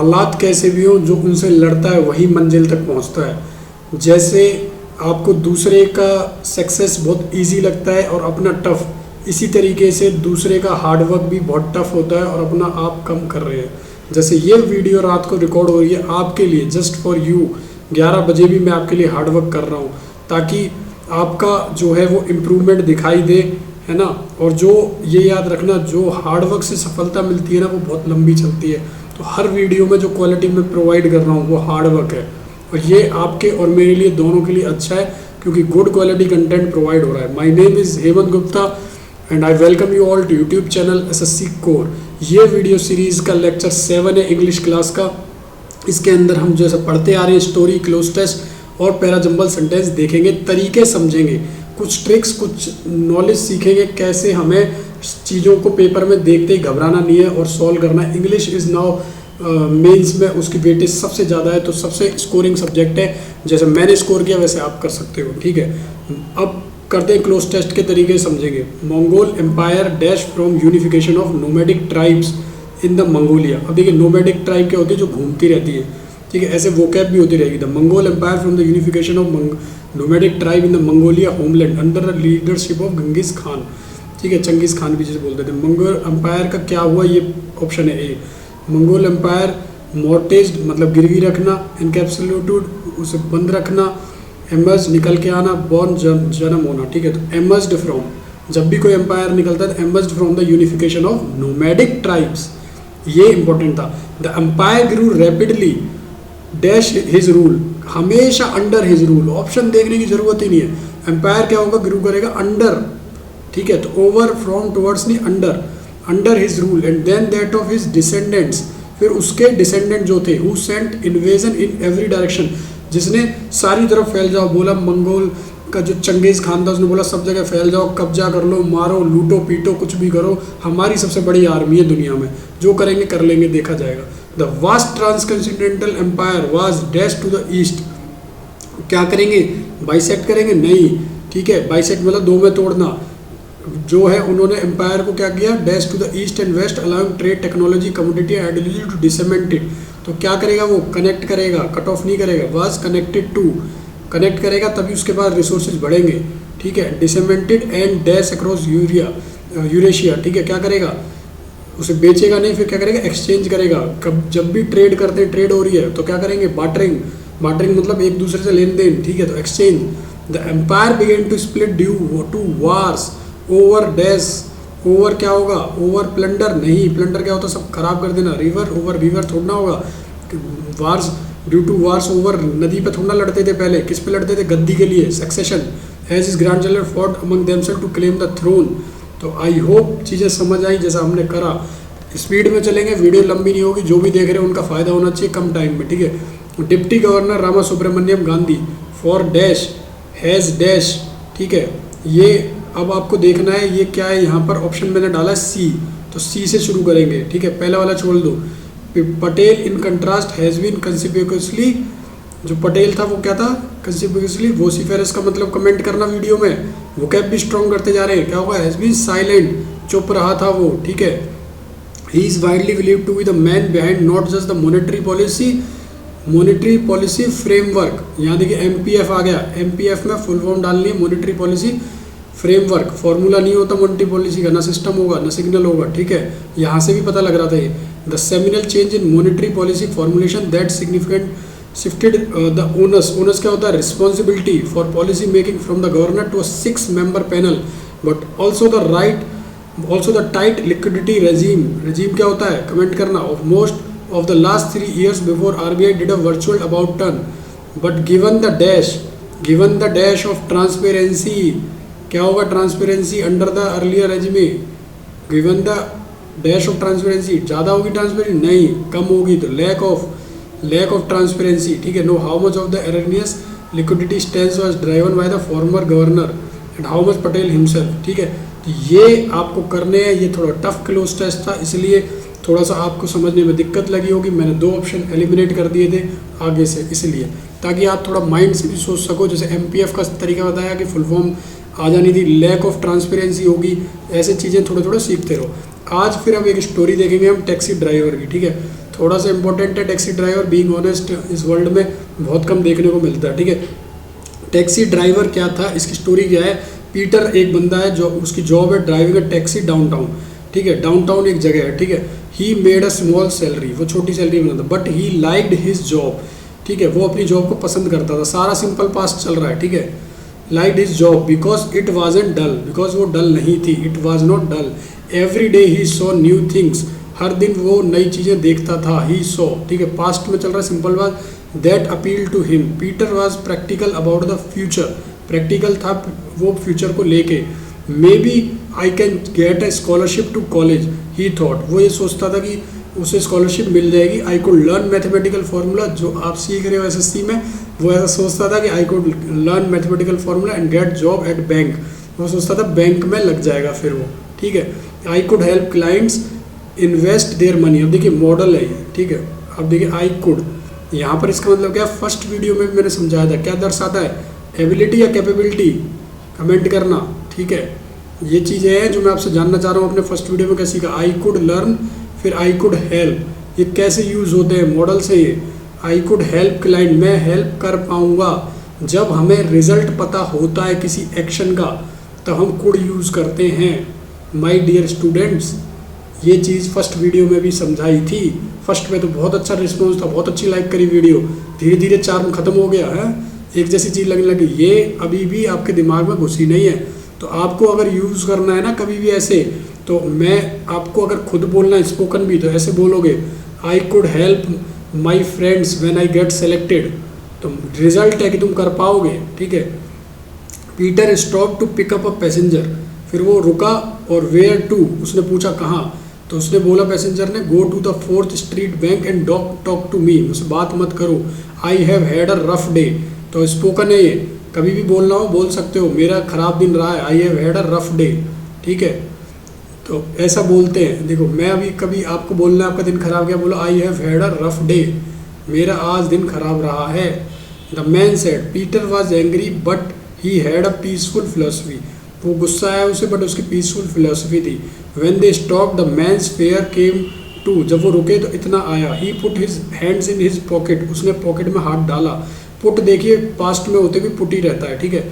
हालात कैसे भी हो, जो उनसे लड़ता है वही मंजिल तक पहुंचता है। जैसे आपको दूसरे का सक्सेस बहुत इजी लगता है और अपना टफ, इसी तरीके से दूसरे का हार्ड वर्क भी बहुत टफ होता है और अपना आप कम कर रहे हैं। जैसे ये वीडियो रात को रिकॉर्ड हो रही है आपके लिए, जस्ट फॉर यू। 11 बजे भी मैं आपके लिए हार्ड वर्क कर रहा हूँ ताकि आपका जो है वो इम्प्रूवमेंट दिखाई दे, है ना। और जो ये याद रखना, जो हार्ड वर्क से सफलता मिलती है ना, वो बहुत लंबी चलती है। तो हर वीडियो में जो क्वालिटी मैं प्रोवाइड कर रहा हूँ वो हार्ड वर्क है, और ये आपके और मेरे लिए दोनों के लिए अच्छा है क्योंकि गुड क्वालिटी कंटेंट प्रोवाइड हो रहा है। My name is Hemant Gupta and I welcome you all to YouTube channel SSC core. ये वीडियो सीरीज़ का लेक्चर 7 है इंग्लिश क्लास का। इसके अंदर हम जैसे पढ़ते आ रहे हैं स्टोरी, क्लोज टेस्ट और पैराजंबल सेंटेंस देखेंगे, तरीके समझेंगे, कुछ ट्रिक्स, कुछ नॉलेज सीखेंगे, कैसे हमें चीज़ों को पेपर में देखते ही घबराना नहीं है और सॉल्व करना है। इंग्लिश इज़ नाउ मेंस में उसकी वेटेज सबसे ज़्यादा है, तो सबसे स्कोरिंग सब्जेक्ट है। जैसे मैंने स्कोर किया वैसे आप कर सकते हो, ठीक है। अब करते हैं क्लोज टेस्ट के तरीके समझेंगे। Mongol empire dash from unification of nomadic tribes in the Mongolia. अब देखिए नोमैडिक ट्राइब क्या होती है, जो घूमती रहती है, ठीक है। ऐसे वोकैब भी होती रहेगी। The Mongol empire from the unification of nomadic tribe in the Mongolia homeland under the leadership of Genghis Khan, ठीक है। चंगेज खान भी जिसे बोलते थे। मंगोल एम्पायर का क्या हुआ, ये ऑप्शन है ए। मंगोल एम्पायर मॉर्टेज्ड मतलब गिरवी रखना, इनकैप्सुलेटेड उसे बंद रखना, एमर्ज निकल के आना, बॉर्न जन्म होना, ठीक है। तो एमर्ज्ड फ्रॉम, जब भी कोई एम्पायर निकलता है emerged from the unification of nomadic tribes, ये इंपॉर्टेंट था। The empire grew rapidly dash his rule, हमेशा अंडर हिज रूल। ऑप्शन देखने की जरूरत ही नहीं है। एम्पायर क्या होगा, ग्रू करेगा अंडर, ठीक है। तो ओवर, फ्रॉम, टुवर्ड्स नहीं, under, under his rule and then that of his descendants, फिर उसके डिसेंडेंट जो थे, who sent invasion in every direction, जिसने सारी तरफ फैल जाओ बोला। मंगोल का जो चंगेज खान था उसने बोला सब जगह फैल जाओ, कब्जा कर लो, मारो, लूटो, पीटो, कुछ भी करो, हमारी सबसे बड़ी आर्मी है दुनिया में, जो करेंगे कर लेंगे, देखा जाएगा। The vast transcontinental empire was dash to the east, क्या करेंगे, बाइसेक्ट करेंगे, नहीं, ठीक है। बाइसेक्ट मतलब दो में तोड़ना, जो है उन्होंने एम्पायर को क्या किया, dash to the east and west allowing trade, technology, commodity, ideology to disseminate it. तो क्या करेगा वो, कनेक्ट करेगा, कट ऑफ नहीं करेगा। वाज कनेक्टेड टू, कनेक्ट करेगा तभी उसके बाद रिसोर्सेज बढ़ेंगे, ठीक है। डिसमेंटेड एंड डैश अक्रॉस यूरेशिया, ठीक है। क्या करेगा, उसे बेचेगा नहीं, फिर क्या करेगा, एक्सचेंज करेगा। कब जब भी ट्रेड करते हैं, ट्रेड हो रही है तो क्या करेंगे, बार्टरिंग, बार्टरिंग मतलब एक दूसरे से लेन देन, ठीक है। तो exchange. The empire began to split due to wars over dash, over क्या होगा, ओवर प्लंडर नहीं, प्लंडर क्या होता है, सब खराब कर देना। रिवर, ओवर रिवर थोड़ा होगा। Wars due to wars over, नदी पे थोड़ा लड़ते थे पहले, किस पे लड़ते थे, गद्दी के लिए, succession. As his grandchildren fought among themselves to claim the throne. तो आई होप चीज़ें समझ आई जैसा हमने करा। स्पीड में चलेंगे, वीडियो लंबी नहीं होगी, जो भी देख रहे हैं उनका फ़ायदा होना चाहिए कम टाइम में, ठीक है। Deputy governor Rama Subramaniam Gandhi for dash has dash, ठीक है। ये अब आपको देखना है ये क्या है, यहाँ पर ऑप्शन मैंने डाला सी, तो सी से शुरू करेंगे, ठीक है। पहला वाला छोड़ दो। Patel in contrast has been consequently, जो पटेल था वो क्या था, कंसिक्वेंसली वोसिफेरस का मतलब कमेंट करना वीडियो में, वो कैब भी स्ट्रॉन्ग करते जा रहे हैं। क्या होगा, हैज़ बीन साइलेंट, चुप रहा था वो, ठीक है। He is widely believe to be the man behind not just the monetary policy framework. यहाँ देखिए MPF आ गया, MPF में फुल फॉर्म डालनी है, मॉनेटरी पॉलिसी फ्रेमवर्क। फॉर्मूला नहीं होता मॉनेटरी पॉलिसी का, ना सिस्टम होगा ना सिग्नल होगा, ठीक है। यहाँ से भी पता लग रहा था ये। The seminal change in monetary policy formulation that significant shifted the onus, onus क्या होता है, responsibility for policy making from the governor to a 6-member panel, but also the tight liquidity regime. Regime क्या होता है, comment करना। Of most of the last 3 years before RBI did a virtual about turn, but given the dash of transparency, क्या होगा transparency under the earlier regime, given the dash of transparency, ज़्यादा होगी transparency, नहीं कम होगी, तो lack of transparency, ठीक है। Know how much of the erroneous liquidity stance was driven by the former governor and how much Patel himself, ठीक है। तो ये आपको करने हैं, ये थोड़ा टफ क्लोज टेस्ट था, इसलिए थोड़ा सा आपको समझने में दिक्कत लगी होगी। मैंने 2 ऑप्शन एलिमिनेट कर दिए थे आगे से, इसलिए ताकि आप थोड़ा माइंड से भी सोच सको। जैसे MPF का तरीका बताया कि फुल फॉर्म आ जानी थी, लैक ऑफ ट्रांसपेरेंसी होगी, ऐसे चीज़ें थोड़ा थोड़ा सीखते रहो। आज फिर अब एक स्टोरी देखेंगे हम टैक्सी ड्राइवर की, ठीक है। थोड़ा सा इंपॉर्टेंट है टैक्सी ड्राइवर, बीइंग ऑनेस्ट इस वर्ल्ड में बहुत कम देखने को मिलता है, ठीक है। टैक्सी ड्राइवर क्या था, इसकी स्टोरी क्या है। पीटर एक बंदा है जो उसकी जॉब है ड्राइविंग अ टैक्सी डाउनटाउन, ठीक है। डाउनटाउन एक जगह है, ठीक है। He made a small salary, वो छोटी सैलरी बनाता, but he liked his job, ठीक है। वो अपनी जॉब को पसंद करता था, सारा सिंपल पास्ट चल रहा है, ठीक है। Liked his job because it wasn't dull, because वो डल नहीं थी, it was not dull. Every day he saw new things, हर दिन वो नई चीज़ें देखता था। ही सॉ, ठीक है, पास्ट में चल रहा है, सिंपल बात। That appeal to him, Peter was practical about the future, practical था वो फ्यूचर को लेके। Maybe I can get a scholarship to college, he thought, वो ये सोचता था कि उसे स्कॉलरशिप मिल जाएगी। I could learn mathematical formula, जो आप सीख रहे हो एसएससी में, वो ऐसा सोचता था कि आई could learn mathematical formula and get job at bank, वो सोचता था बैंक में लग जाएगा फिर वो, ठीक है। आई could help clients invest their money, अब देखिए मॉडल है ये, ठीक है। अब देखिए आई कुड, यहाँ पर इसका मतलब क्या है, फर्स्ट वीडियो में मैंने समझाया था, क्या दर्शाता है, एबिलिटी या कैपेबिलिटी, कमेंट करना, ठीक है। ये चीज़ें हैं जो मैं आपसे जानना चाह रहा हूँ अपने फर्स्ट वीडियो में क्या सीखा। आई कुड लर्न, फिर आई कुड हेल्प, ये कैसे यूज़ होते हैं, मॉडल से ये। आई कुड हेल्प क्लाइंट, मैं हेल्प कर पाऊँगा, जब हमें रिजल्ट पता होता है किसी एक्शन का तो हम कुड यूज़ करते हैं। माय डियर स्टूडेंट्स, ये चीज़ फर्स्ट वीडियो में भी समझाई थी। फर्स्ट में तो बहुत अच्छा रिस्पॉन्स था, बहुत अच्छी लाइक करी वीडियो, धीरे धीरे चार्म खत्म हो गया है, एक जैसी चीज़ लगने लगी। ये अभी भी आपके दिमाग में घुसी नहीं है, तो आपको अगर यूज़ करना है ना कभी भी ऐसे, तो मैं आपको अगर खुद बोलना है स्पोकन भी, तो ऐसे बोलोगे, I could help my friends when I get selected, तो रिजल्ट है कि तुम कर पाओगे, ठीक है। Peter stop to pick up a passenger, फिर वो रुका और वेयर टू, उसने पूछा कहाँ, तो उसने बोला पैसेंजर ने, go to the 4th street bank and talk to me, मुझसे बात मत करो। I have had a rough day, तो स्पोकन है ये, कभी भी बोलना हो बोल सकते हो, मेरा ख़राब दिन रहा है, आई have had a rough day, ठीक है। तो ऐसा बोलते हैं, देखो मैं अभी कभी आपको बोलना है आपका दिन खराब गया, बोलो I have had a rough day, मेरा आज दिन खराब रहा है। The man said, Peter was angry but he had a peaceful philosophy, वो गुस्सा आया उसे बट उसकी पीसफुल फिलोसफी थी। When they stop the man's fare came to, जब वो रुके तो इतना आया। He put his hands in his pocket, उसने पॉकेट में हाथ डाला। पुट देखिए पास्ट में होते हुए पुट ही रहता है, ठीक है।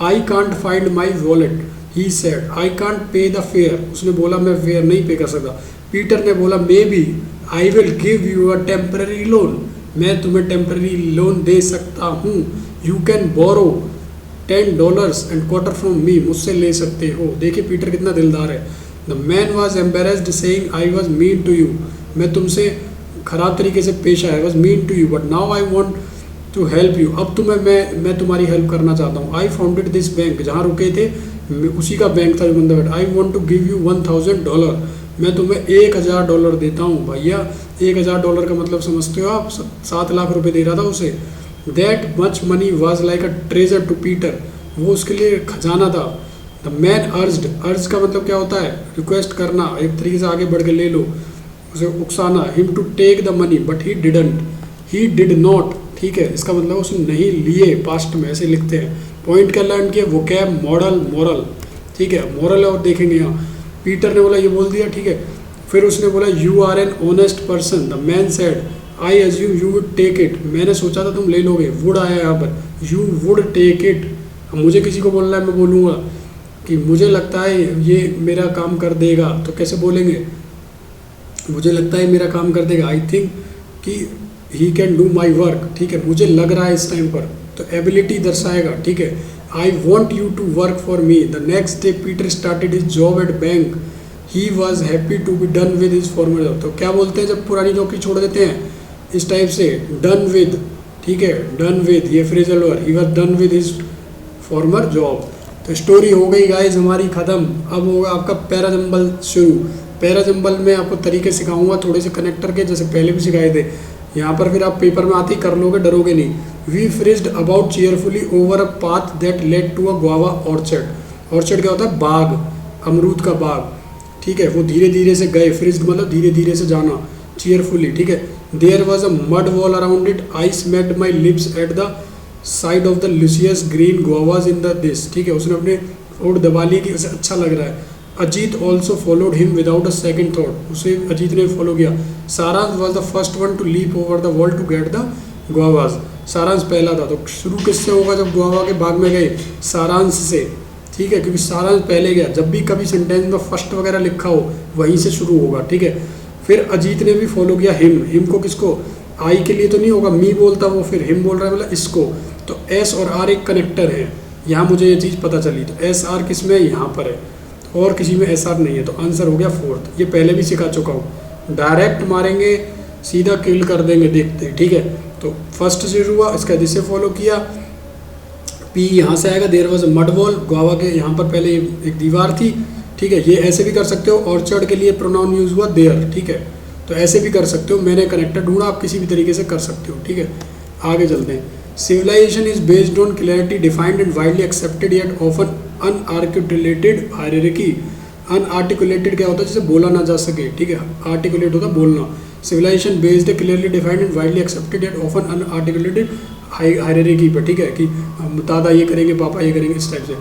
I can't find my wallet, he said, I can't pay the fair, उसने बोला मैं फेयर नहीं पे कर सकता। पीटर ने बोला, maybe I will give you a temporary loan, मैं तुम्हें टेम्पररी लोन दे सकता हूँ। You can borrow $10 and quarter from me, मुझसे ले सकते हो। देखिए पीटर कितना दिलदार है। The man was embarrassed saying I was mean to you, मैं तुमसे खराब तरीके से पेश आया, was mean to you but now I want to help you, अब तुम्हें मैं तुम्हारी हेल्प करना चाहता हूँ। आई फाउंडेड दिस बैंक, जहाँ रुके थे उसी का बैंक था जो बंदा बैठा। I want to give you $1000, मैं तुम्हें $1000 देता हूँ। भैया $1000 का मतलब समझते हो आप, 7 लाख रुपए दे रहा था उसे। That much money was like a treasure to Peter, वो उसके लिए खजाना था। द मैन अर्ज्ड, अर्ज का मतलब क्या होता है, रिक्वेस्ट करना, एक तरीके से आगे बढ़ के ले लो, उसे उकसाना। Him to take the money but he didn't, he did not, ठीक है, इसका मतलब उसने नहीं लिए, पास्ट में ऐसे लिखते हैं। पॉइंट क्या लर्न किया, वो क्या, मॉडल, मॉरल, ठीक है, मॉरल है। और देखेंगे यहाँ पीटर ने बोला ये बोल दिया, ठीक है। फिर उसने बोला you are an honest person, the man said I assume you would take it, मैंने सोचा था तुम ले लोगे। वुड आया यहाँ पर, यू वुड टेक इट। अब मुझे किसी को बोलना है, मैं बोलूँगा कि मुझे लगता है ये मेरा काम कर देगा, तो कैसे बोलेंगे, मुझे लगता है मेरा काम कर देगा। आई थिंक कि he can do my work, ठीक है, मुझे लग रहा है इस टाइम पर, तो एबिलिटी दर्शाएगा, ठीक है। I want you to work for me. The next day Peter started his job at bank, he was happy to be done with his former job. तो क्या बोलते हैं जब पुरानी नौकरी छोड़ देते हैं, इस टाइप से, डन विद, ठीक है, डन विद, ये phrasal verb, he was done with his former job. तो स्टोरी हो गई गाइज हमारी ख़त्म। अब होगा आपका पैराजम्बल शुरू। पैराजम्बल में आपको तरीके सिखाऊंगा थोड़े से कनेक्टर के, जैसे पहले भी सिखाए थे। यहाँ पर फिर आप पेपर में आते ही कर लोगे, डरोगे नहीं। We frisked about cheerfully over a path that led to a guava orchard. Orchard क्या होता है, बाग, अमरूद का बाग, ठीक है। वो धीरे धीरे से गए, फ्रिज्ड मतलब धीरे धीरे से जाना, चेयरफुली, ठीक है। There was a mud wall around it, I smacked my lips at the sight of the luscious green guavas in the this, ठीक है। उसने अपने होठ दबा ली कि उसे अच्छा लग रहा है। Ajit also followed him without a second thought, उसे अजीत ने फॉलो किया। Saransh was the first one to leap over the wall to get the guavas, Saransh पहला था। तो शुरू किससे होगा जब गुआवा के बाग में गए? सारांश से, ठीक है, क्योंकि सारांश पहले गया। जब भी कभी सेंटेंस में फर्स्ट वगैरह लिखा हो वहीं से शुरू होगा, ठीक है। फिर अजीत ने भी फॉलो किया हिम, हिम को किसको? आई के लिए तो नहीं होगा, मी बोलता वो, फिर हिम बोल रहा है मतलब इसको। तो एस और आर एक कनेक्टर है, यहाँ मुझे ये चीज़ पता चली। तो एस आर किस में है? यहाँ पर है, और किसी में एस आर नहीं है। तो आंसर हो गया फोर्थ। ये पहले भी सिखा चुका हूँ, डायरेक्ट मारेंगे सीधा किल कर देंगे, देखते हैं, ठीक है। तो फर्स्ट से शुरू हुआ, इसका जिसे फॉलो किया, पी यहाँ से आएगा। There was a mud wall, Goa के यहाँ पर पहले एक दीवार थी, ठीक है। ये ऐसे भी कर सकते हो। ऑर्चर्ड के लिए प्रोनाउन यूज़ हुआ देयर, ठीक है। तो ऐसे भी कर सकते हो, मैंने कनेक्टर ढूंढा, आप किसी भी तरीके से कर सकते हो, ठीक है। आगे चलते हैं। Civilization is based on clarity defined and widely accepted yet often unarticulated hierarchy. Unarticulated क्या होता है? जिसे बोला ना जा सके, ठीक है। आर्टिकुलेट होता है बोलना। Civilization based clearly defined and widely accepted yet often unarticulated hierarchy पर, ठीक है, कि दादा ये करेंगे, पापा ये करेंगे, इस टाइप से,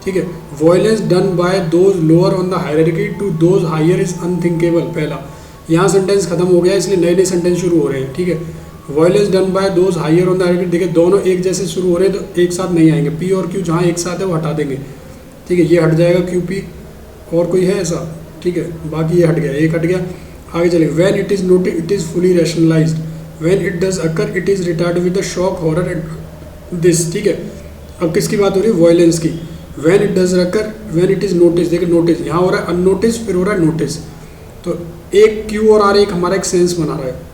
ठीक है। Violence done by those lower on the hierarchy to those higher is unthinkable. पहला यहाँ सेंटेंस खत्म हो गया, इसलिए नए नए सेंटेंस शुरू हो रहे हैं, ठीक है। Violence done by those higher on the hierarchy, देखिए दोनों एक जैसे शुरू हो रहे हैं तो एक साथ नहीं आएंगे। पी और क्यू जहाँ एक साथ है वो हटा देंगे, ठीक है। ये हट जाएगा क्यू पी, और कोई है ऐसा, ठीक है। बाकी ये हट गया, एक हट गया। आगे चलेगा। When it is noted it is fully rationalised, when it does occur it is retard with the shock horror and this, ठीक है। अब किसकी बात हो रही है? वॉयलेंस की। When it does occur, when it is notice, देखिए नोटिस यहाँ हो रहा है अननोटिस, फिर हो रहा है नोटिस। तो एक क्यू और आर एक हमारा एक सेंस बना रहा है,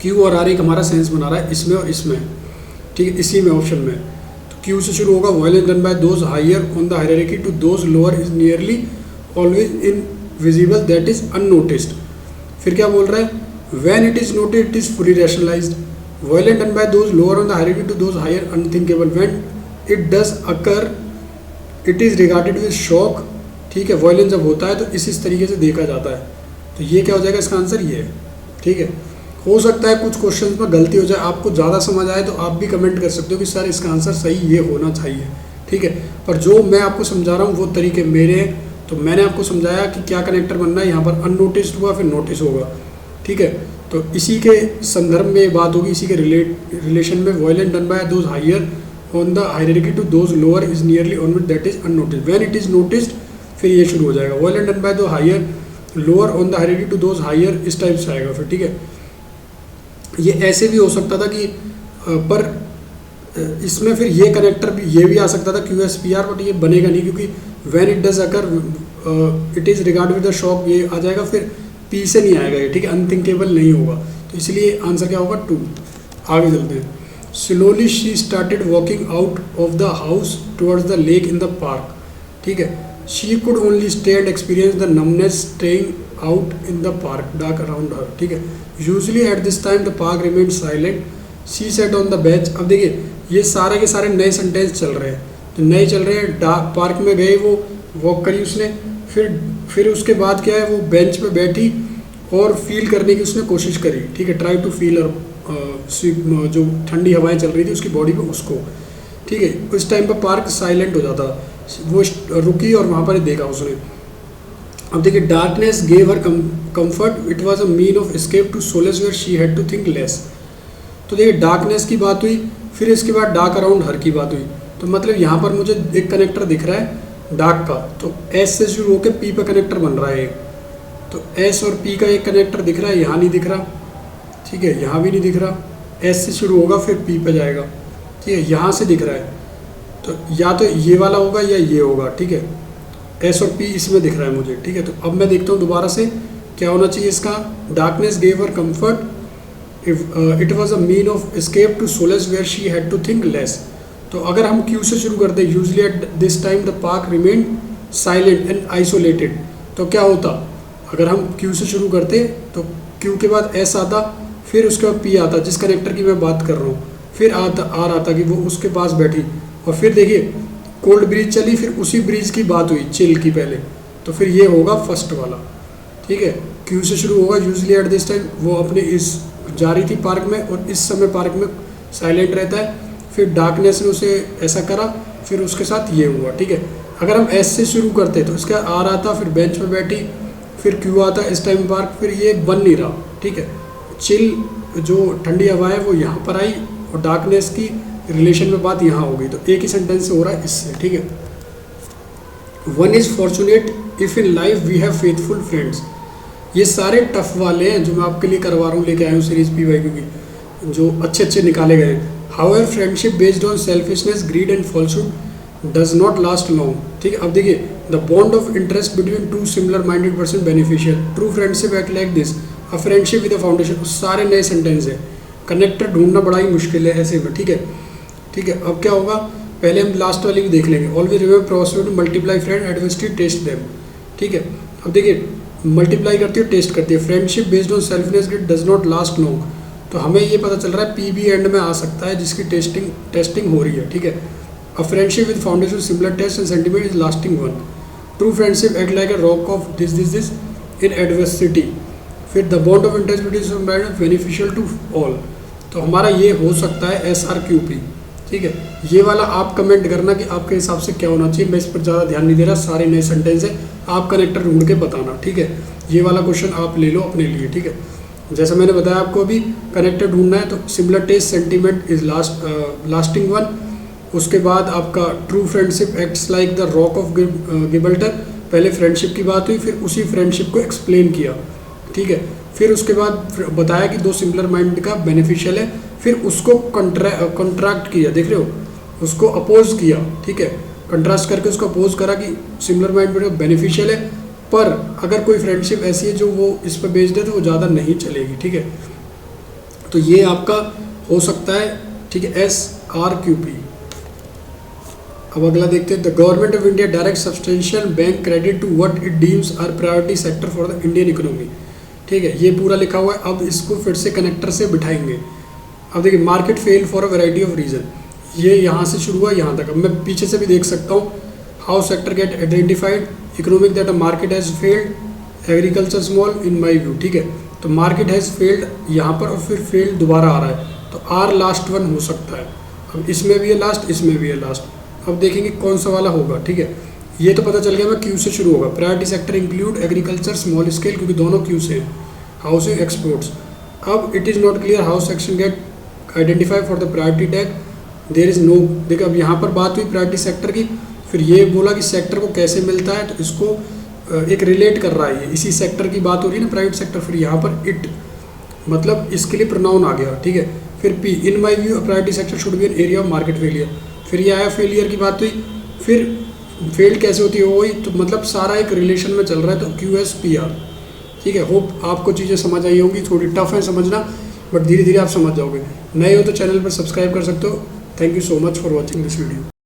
क्यू और आर एक हमारा सेंस बना रहा है इसमें और इसमें, ठीक है, इसी में ऑप्शन में। तो क्यू से शुरू होगा। Violence done by those higher on the hierarchy to those lower is nearly always invisible that is unnoticed. फिर क्या बोल रहा है? When it is noted it is fully rationalised. Violence done by those lower on the hierarchy to those higher unthinkable. When it does occur it is regarded with shock, ठीक है। Violence जब होता है तो इस तरीके से देखा जाता है। तो ये क्या हो जाएगा? इसका आंसर ये है, ठीक है। हो सकता है कुछ क्वेश्चंस में गलती हो जाए, आपको ज़्यादा समझ आए तो आप भी कमेंट कर सकते हो कि सर इसका आंसर सही ये होना चाहिए, ठीक है। पर जो मैं आपको समझा रहा हूँ वो तरीके मेरे हैं। तो मैंने आपको समझाया कि क्या कनेक्टर बनना है, यहाँ पर अननोटिस्ड हुआ फिर नोटिस होगा, ठीक है। तो इसी के संदर्भ में बात होगी, इसी के रिलेशन में। Violence done by those higher on the hierarchy to those lower is nearly on with that is unnoticed. When it is noticed फिर ये शुरू हो जाएगा। Violence done by those higher lower on the hierarchy to those higher, इस type से आएगा फिर, ठीक है। ये ऐसे भी हो सकता था कि पर इसमें फिर ये कनेक्टर भी, ये भी आ सकता था Q S P R, but ये बनेगा नहीं क्योंकि when it does occur it is regard with the shock, ये आ जाएगा, फिर पी से नहीं आएगा ये, ठीक है, अनथिंकेबल नहीं होगा। तो इसलिए आंसर क्या होगा? 2। आगे चलते हैं। Slowly she started walking out of the house towards the lake in the park, ठीक है। She could only stay and experience the numbness staying out in the park dark around her, ठीक है। Usually at this time the park remain silent, she set on the bench. अब देखिए ये सारे के सारे नए सेंटेंस चल रहे हैं, तो नए चल रहे हैं। डार्क पार्क में गए, वो वॉक करी उसने, फिर उसके बाद क्या है, वो बेंच पे बैठी और फील करने की उसने कोशिश करी, ठीक है। ट्राई टू फील, और जो ठंडी हवाएं चल रही थी उसकी बॉडी पे उसको, ठीक है। उस टाइम पर पार्क साइलेंट हो जाता, वो रुकी और वहाँ पर देखा उसने। अब देखिए darkness gave her comfort, it was a mean of escape to solace where she had to think less. तो देखिए डार्कनेस की बात हुई, फिर इसके बाद डार्क अराउंड हर की बात हुई। तो मतलब यहाँ पर मुझे एक कनेक्टर दिख रहा है डार्क का, तो एस से शुरू होकर पी पे कनेक्टर बन रहा है एक। तो एस और पी का एक कनेक्टर दिख रहा है, यहाँ नहीं दिख रहा, ठीक है, यहाँ भी नहीं दिख रहा। एस से शुरू होगा फिर पी पे जाएगा, ठीक है, यहाँ से दिख रहा है। तो या तो ये वाला होगा या ये होगा, ठीक है। एस और पी इसमें दिख रहा है मुझे, ठीक है। तो अब मैं देखता हूँ दोबारा से क्या होना चाहिए इसका। Darkness gave her comfort, it was a mean of escape to solace where she had to think less. तो अगर हम क्यू से शुरू करते हैं, usually at this time the park remain silent and isolated, तो क्या होता अगर हम क्यू से शुरू करते तो क्यू के बाद एस आता, फिर उसके बाद पी आता जिस कनेक्टर की मैं बात कर रहा हूँ, फिर आता आर आता कि वो उसके पास बैठी, और फिर देखिए कोल्ड ब्रीज चली, फिर उसी ब्रीज की बात हुई चिल की पहले, तो फिर ये होगा फर्स्ट वाला, ठीक है। क्यू से शुरू होगा, यूजली एट दिस टाइम वो अपने इस जा रही थी पार्क में और इस समय पार्क में साइलेंट रहता है, फिर डार्कनेस ने उसे ऐसा करा, फिर उसके साथ ये हुआ, ठीक है। अगर हम एस से शुरू करते तो इसका आर आता, फिर बेंच पे बैठी, फिर क्यू आता, इस टाइम पार्क, फिर ये बन नहीं रहा, ठीक है। चिल जो ठंडी हवा है वो यहाँ पर आई और डार्कनेस की रिलेशन में बात यहाँ हो गई, तो एक ही सेंटेंस से हो रहा है इससे, ठीक है। One is fortunate if in life we have faithful friends. ये सारे टफ वाले हैं जो मैं आपके लिए करवा रहा हूँ, लेके आया हूँ सीरीज PYQ की, जो अच्छे अच्छे निकाले गए हैं। However friendship based on selfishness, grid and falsehood does not last long, ठीक है। अब देखिए, the bond of interest between two similar minded person beneficial, true friendship act like this, a friendship with a foundation. सारे नए sentence है, connector ढूंढना बड़ा ही मुश्किल है ऐसे में, ठीक है। ठीक है, अब क्या होगा, पहले हम लास्ट वाली भी देख लेंगे। Always remember proceed to multiply friend adversity test them, ठीक है। अब देखिए, मल्टीप्लाई करती है, टेस्ट करती है। Friendship based on selfness does not last long, तो हमें ये पता चल रहा है पी भी एंड में आ सकता है जिसकी टेस्टिंग हो रही है, ठीक है। A friendship with foundation similar taste and sentiment is lasting one. True friendship act like a rock of this in adversity. फिर the bond of interest between beneficial to all, तो हमारा ये हो सकता है SRQP, ठीक है। ये वाला आप कमेंट करना कि आपके हिसाब से क्या होना चाहिए, मैं इस पर ज़्यादा ध्यान नहीं दे रहा, सारे नए सेंटेंस है, आप कनेक्टर ढूंढ के बताना, ठीक है। ये वाला क्वेश्चन आप ले लो अपने लिए, ठीक है। जैसा मैंने बताया आपको, अभी कनेक्टर ढूंढना है तो similar taste sentiment is lasting one. उसके बाद आपका true friendship acts like the rock of Gibraltar, पहले फ्रेंडशिप की बात हुई, फिर उसी फ्रेंडशिप को एक्सप्लेन किया, ठीक है। फिर उसके बाद बताया कि दो सिमिलर माइंड का बेनिफिशियल है, फिर उसको कॉन्ट्रैक्ट किया, देख रहे हो, उसको अपोज किया, ठीक है। कंट्रास्ट करके उसको अपोज करा कि सिमिलर माइंड बेनिफिशियल है, पर अगर कोई फ्रेंडशिप ऐसी है जो वो इस पर बेस्ड है तो वो ज़्यादा नहीं चलेगी, ठीक है। तो ये आपका हो सकता है, ठीक है, SRQP। अब अगला देखते हैं, the government of India direct substantial bank credit to what it deems are priority sector for the Indian economy, ठीक है। ये पूरा लिखा हुआ है, अब इसको फिर से कनेक्टर से बिठाएंगे। अब देखिए, market fail for a variety of reason, ये यहाँ से शुरू हुआ यहाँ तक। अब मैं पीछे से भी देख सकता हूँ, how sector get identified, economic that a market has failed, agriculture small in my view, ठीक है। तो मार्केट हैज़ फेल्ड यहाँ पर और फिर फेल्ड दोबारा आ रहा है, तो R लास्ट वन हो सकता है। अब इसमें भी है लास्ट, इसमें भी है लास्ट। अब देखेंगे कौन सा वाला होगा, ठीक है। ये तो पता चल गया, मैं Q से शुरू होगा। Priority sector include agriculture small scale, क्योंकि दोनों Q से हैं। हाउसिंग एक्सपोर्ट्स, अब it is not clear how section get identify for the priority tag, there is no. देखिए, अब यहाँ पर बात हुई प्रायोरिटी सेक्टर की, फिर ये बोला कि सेक्टर को कैसे मिलता है, तो इसको एक रिलेट कर रहा है, ये इसी सेक्टर की बात हो रही है ना, प्राइवेट सेक्टर। फिर यहाँ पर इट, मतलब इसके लिए प्रोनाउन आ गया, ठीक है। फिर P, in my view priority sector should be an area of market failure. फिर ये आया फेलियर की बात हुई, फिर फेल्ड कैसे होती है वो हुई, तो मतलब सारा एक रिलेशन में चल रहा है, तो QSPR, ठीक है। होप आपको चीज़ें समझ आई होंगी, थोड़ी टफ है समझना, बट धीरे धीरे आप समझ जाओगे। नए हो तो चैनल पर सब्सक्राइब कर सकते हो। Thank you so much for watching this video.